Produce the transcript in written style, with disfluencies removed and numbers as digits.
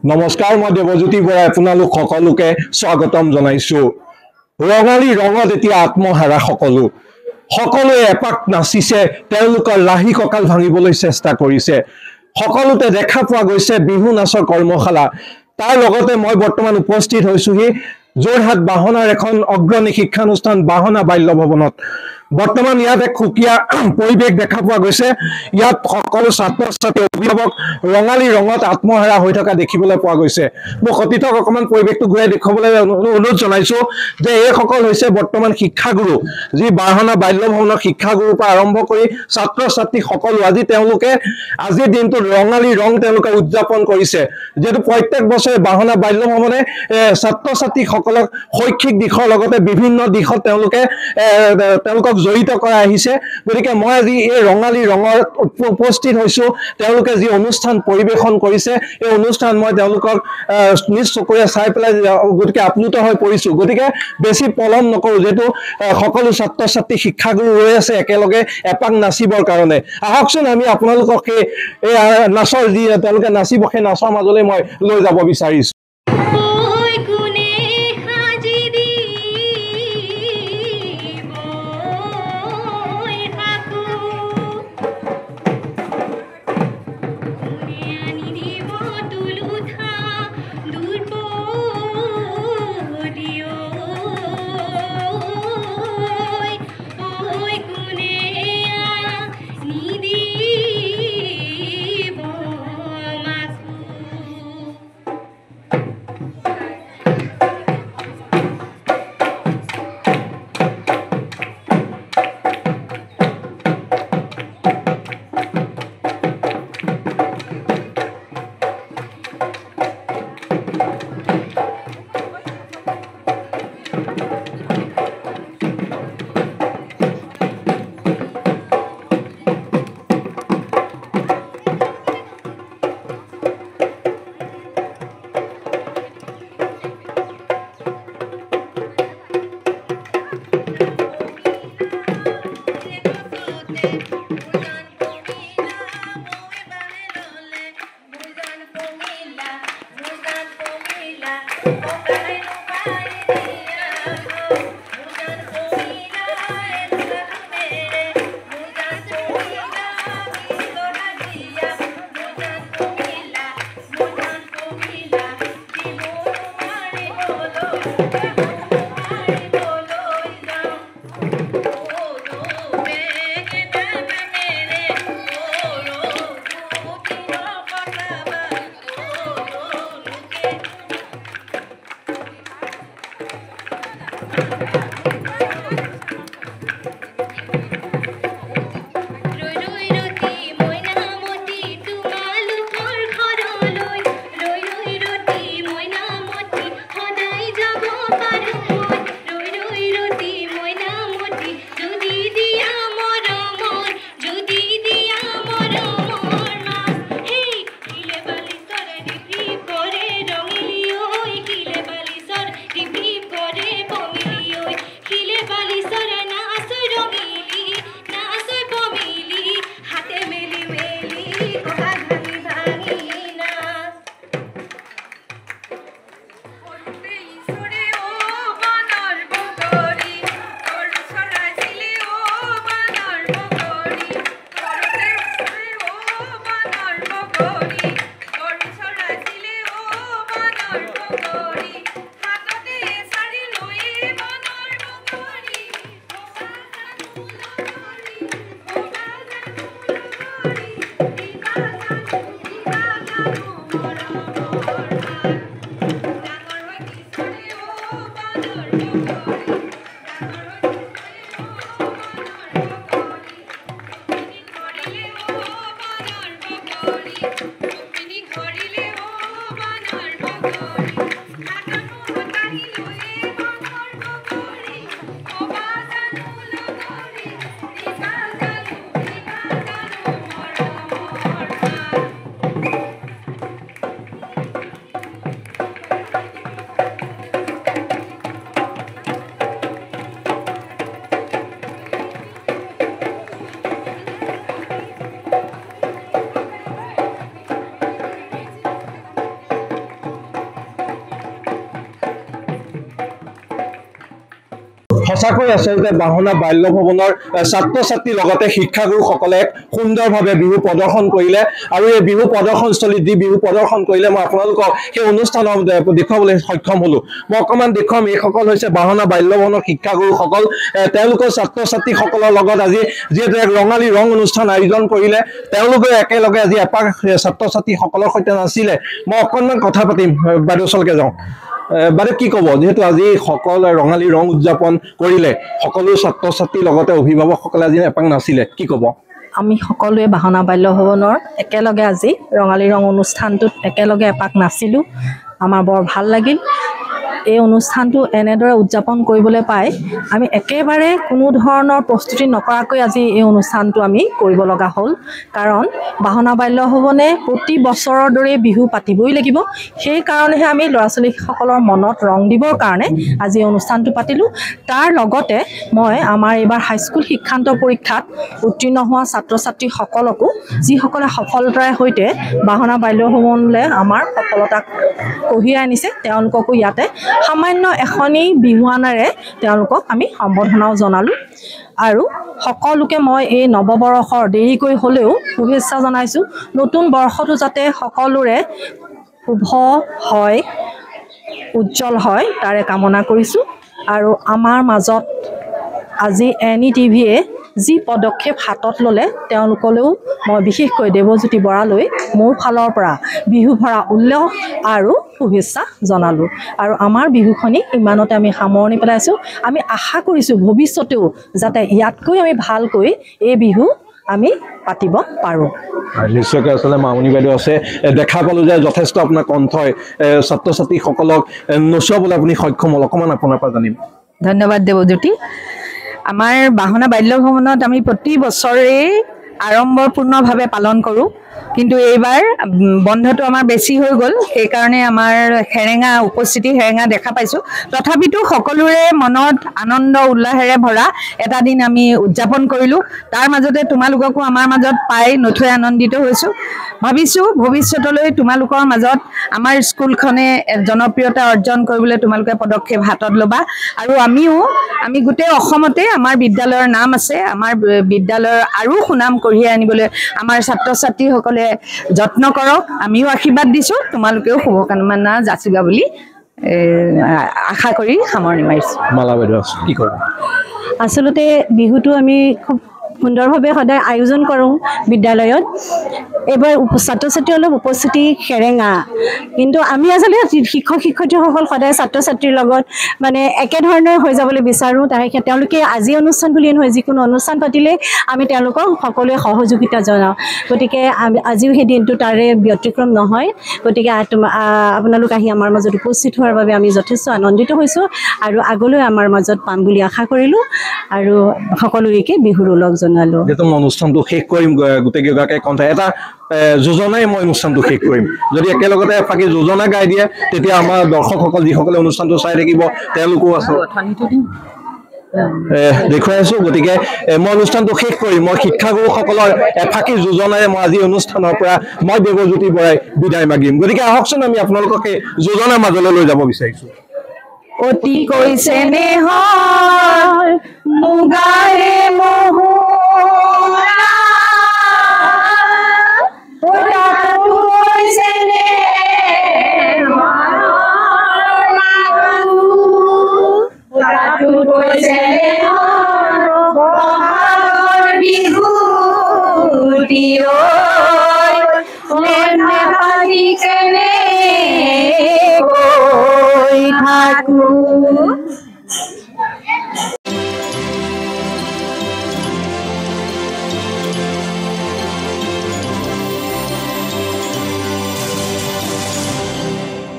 নমস্কাৰ, মই দেৱজ্যোতি বৰাই আপোনালোক সকলোকে স্বাগতম জনাইছো। ৰঙালী ৰঙত এতিয়া আত্মহাৰা সকলোৱে এপাক নাচিছে, তেওঁলোকৰ লাহি কঁকাল ভাঙিবলৈ চেষ্টা কৰিছে। সকলোতে দেখা পোৱা গৈছে বিহু নাচৰ কৰ্মশালা। তাৰ লগতে মই বৰ্তমান উপস্থিত হৈছোহি যোৰহাট বাহনাৰ এখন অগ্ৰণী শিক্ষানুষ্ঠান বাহনা বাল্য ভৱনত। বৰ্তমান ইয়াত এক সুকীয়া পৰিৱেশ দেখা পোৱা গৈছে। ইয়াত সকলো ছাত্ৰ ছাত্ৰী অভিভাৱক ৰঙালী ৰঙত আত্মহাৰা হৈ থকা দেখিবলৈ পোৱা গৈছে। মই সতীৰ্থক অকণমান পৰিৱেশটো ঘূৰাই দেখুৱাবলৈ অনুৰোধ জনাইছো যে এইসকল হৈছে বৰ্তমান শিক্ষাগুৰু, যি বাহনা বাল্য ভৱনৰ শিক্ষাগুৰুৰ পৰা আৰম্ভ কৰি ছাত্ৰ ছাত্ৰী সকলো। আজিৰ দিনটোত ৰঙালী ৰং তেওঁলোকে উদযাপন কৰিছে, যিহেতু প্ৰত্যেক বছৰে বাহনা বাল্য ভৱনে ছাত্ৰ ছাত্ৰীসকলক শৈক্ষিক দিশৰ লগতে বিভিন্ন দিশত তেওঁলোকক জড়িত কৰাই আহিছে। গতিকে মই আজি এই ৰঙালী ৰঙত উপস্থিত হৈছো। তেওঁলোকে যি অনুষ্ঠান পৰিৱেশন কৰিছে, এই অনুষ্ঠান মই তেওঁলোকক নিজ চকুৰে চাই পেলাই গতিকে আপ্লুত হৈ পৰিছো। গতিকে বেছি পলম নকৰো, যিহেতু সকলো ছাত্ৰ ছাত্ৰী শিক্ষাগুৰু ৰৈ আছে একেলগে এপাক নাচিবৰ কাৰণে। আহকচোন আমি আপোনালোকক এই নাচৰ যি তেওঁলোকে নাচিব, সেই নাচৰ মাজলৈ মই লৈ যাব বিচাৰিছো। সঁচাকৈ আচলতে বাহনা বাল্য ভৱনৰ ছাত্ৰ ছাত্ৰীৰ লগতে শিক্ষাগুৰুসকলে সুন্দৰভাৱে বিহু প্ৰদৰ্শন কৰিলে আৰু এই বিহু প্ৰদৰ্শনস্থলীত যি বিহু প্ৰদৰ্শন কৰিলে মই আপোনালোকক সেই অনুষ্ঠানৰ দেখুৱাবলৈ সক্ষম হ'লো মই অকণমান দেখুৱাম এইসকল হৈছে বাহনা বাল্য ভৱনৰ শিক্ষাগুৰুসকল তেওঁলোকৰ ছাত্ৰ ছাত্ৰীসকলৰ লগত আজি যিহেতু এক ৰঙালী ৰং অনুষ্ঠান আয়োজন কৰিলে তেওঁলোকে একেলগে আজি এপাক ছাত্ৰ ছাত্ৰীসকলৰ সৈতে নাছিলে মই অকণমান কথা পাতিম বাইদেউ ওচৰলৈকে যাওঁ বাইদেউ কি ক'ব যিহেতু আজি সকলোৱে ৰঙালী ৰং উদযাপন কৰিলে সকলো ছাত্ৰ ছাত্ৰীৰ লগতে অভিভাৱকসকলে আজি এপাক নাছিলে কি ক'ব আমি সকলোৱে বাহনা বাল্য ভৱনৰ একেলগে আজি ৰঙালী ৰং অনুষ্ঠানটোত একেলগে এপাক নাছিলোঁ আমাৰ বৰ ভাল লাগিল এই অনুষ্ঠানটো এনেদৰে উদযাপন কৰিবলৈ পাই আমি একেবাৰে কোনো ধৰণৰ প্ৰস্তুতি নকৰাকৈ আজি এই অনুষ্ঠানটো আমি কৰিব লগা হ'ল কাৰণ বাহনা বাল্য ভৱনে প্ৰতি বছৰৰ দৰে বিহু পাতিবই লাগিব সেই কাৰণেহে আমি ল'ৰা ছোৱালীসকলৰ মনত ৰং দিবৰ কাৰণে আজি অনুষ্ঠানটো পাতিলোঁ তাৰ লগতে মই আমাৰ এইবাৰ হাইস্কুল শিক্ষান্ত পৰীক্ষাত উত্তীৰ্ণ হোৱা ছাত্ৰ ছাত্ৰীসকলকো যিসকলে সফলতাৰে সৈতে বাহনা বাল্য ভৱনলৈ আমাৰ সফলতাক কঢ়িয়াই আনিছে তেওঁলোককো ইয়াতে সামান্য এখনি বিহুৱানেৰে তেওঁলোকক আমি সম্বৰ্ধনাও জনালোঁ আৰু সকলোকে মই এই নৱবৰ্ষৰ দেৰিকৈ হ'লেও শুভেচ্ছা জনাইছোঁ নতুন বৰ্ষটো যাতে সকলোৰে শুভ হয় উজ্জ্বল হয় তাৰে কামনা কৰিছোঁ আৰু আমাৰ মাজত আজি NETV-য়ে যি পদক্ষেপ হাতত ল'লে তেওঁলোকলৈও মই বিশেষকৈ দেৱজ্যোতি বৰালৈ মোৰ ফালৰ পৰা বিহু ভৰা উল্লেখ আৰু শুভেচ্ছা জনালোঁ আৰু আমাৰ বিহুখনি ইমানতে আমি সামৰণি পেলাইছোঁ আমি আশা কৰিছোঁ ভৱিষ্যতেও যাতে ইয়াতকৈ আমি ভালকৈ এই বিহু আমি পাতিব পাৰোঁ নিশ্চয়কৈ আচলতে মামনি বাইদেউ আছে দেখা পালোঁ যে যথেষ্ট আপোনাৰ কণ্ঠই ছাত্ৰ ছাত্ৰীসকলক নচুৱাবলৈ আপুনি সক্ষম হ'ল অকণমান আপোনাৰ পৰা জানিম ধন্যবাদ দেৱজ্যোতি আমাৰ বাহনা বাল্য ভৱনত আমি প্ৰতি বছৰে আড়ম্বৰপূৰ্ণভাৱে পালন কৰোঁ কিন্তু এইবাৰ বন্ধটো আমাৰ বেছি হৈ গ'ল সেইকাৰণে আমাৰ হেৰেঙা উপস্থিতি হেৰেঙা দেখা পাইছোঁ তথাপিতো সকলোৰে মনত আনন্দ উল্লাহেৰে ভৰা এটা দিন আমি উদযাপন কৰিলোঁ তাৰ মাজতে তোমালোককো আমাৰ মাজত পাই নথৈ আনন্দিত হৈছোঁ ভাবিছোঁ ভৱিষ্যতলৈ তোমালোকৰ মাজত আমাৰ স্কুলখনে জনপ্ৰিয়তা অৰ্জন কৰিবলৈ তোমালোকে পদক্ষেপ হাতত ল'বা আৰু আমি গোটেই অসমতে আমাৰ বিদ্যালয়ৰ নাম আছে আমাৰ বিদ্যালয়ৰ আৰু সুনাম কঢ়িয়াই আনিবলৈ আমাৰ ছাত্ৰ ছাত্ৰীসকলে যত্ন কৰক আমিও আশীৰ্বাদ দিছোঁ তোমালোকেও শুভকামনা যাচিবা বুলি আশা কৰি সামৰণি মাৰিছোঁ মালা বাইদেউ কি কৰে আচলতে বিহুটো আমি খুব সুন্দৰভাৱে সদায় আয়োজন কৰোঁ বিদ্যালয়ত এইবাৰ ছাত্ৰ ছাত্ৰী অলপ উপস্থিতি হেৰেঙা কিন্তু আমি আচলতে শিক্ষক শিক্ষয়িত্ৰীসকল সদায় ছাত্ৰ ছাত্ৰীৰ লগত মানে একেধৰণৰ হৈ যাবলৈ বিচাৰোঁ তেওঁলোকে আজি অনুষ্ঠান বুলিয়ে নহয় যিকোনো অনুষ্ঠান পাতিলে আমি তেওঁলোকক সকলোৱে সহযোগিতা জনাওঁ গতিকে আজিও সেই দিনটো তাৰে ব্যতিক্ৰম নহয় গতিকে আপোনালোক আহি আমাৰ মাজত উপস্থিত হোৱাৰ বাবে আমি যথেষ্ট আনন্দিত হৈছোঁ আৰু আগলৈ আমাৰ মাজত পাম বুলি আশা কৰিলোঁ আৰু সকলোকে বিহুৰ ওলগ জনালোঁ যেহেতু মই অনুষ্ঠানটো শেষ কৰিম গোটেইকেইগৰাকীয়ে কণ্ঠ এটা যোজনাই মই অনুষ্ঠানটো শেষ কৰিম যদি একেলগতে এফাকি যোজনা গাই দিয়ে তেতিয়া আমাৰ দৰ্শকসকল যিসকলে অনুষ্ঠানটো চাই থাকিব তেওঁলোকো আছে দেখুৱাই আছো গতিকে মই অনুষ্ঠানটো শেষ কৰিম মই শিক্ষাগুৰুসকলৰ এফাকি যোজনাৰে মই আজি অনুষ্ঠানৰ পৰা মই দেৱজ্যোতি বৰাই বিদায় মাগিম গতিকে আহকচোন আমি আপোনালোকক এই যোজনাৰ মাজলৈ লৈ যাব বিচাৰিছোঁ অতি কৈছে নেহৰ মুগাৰে মহুৰা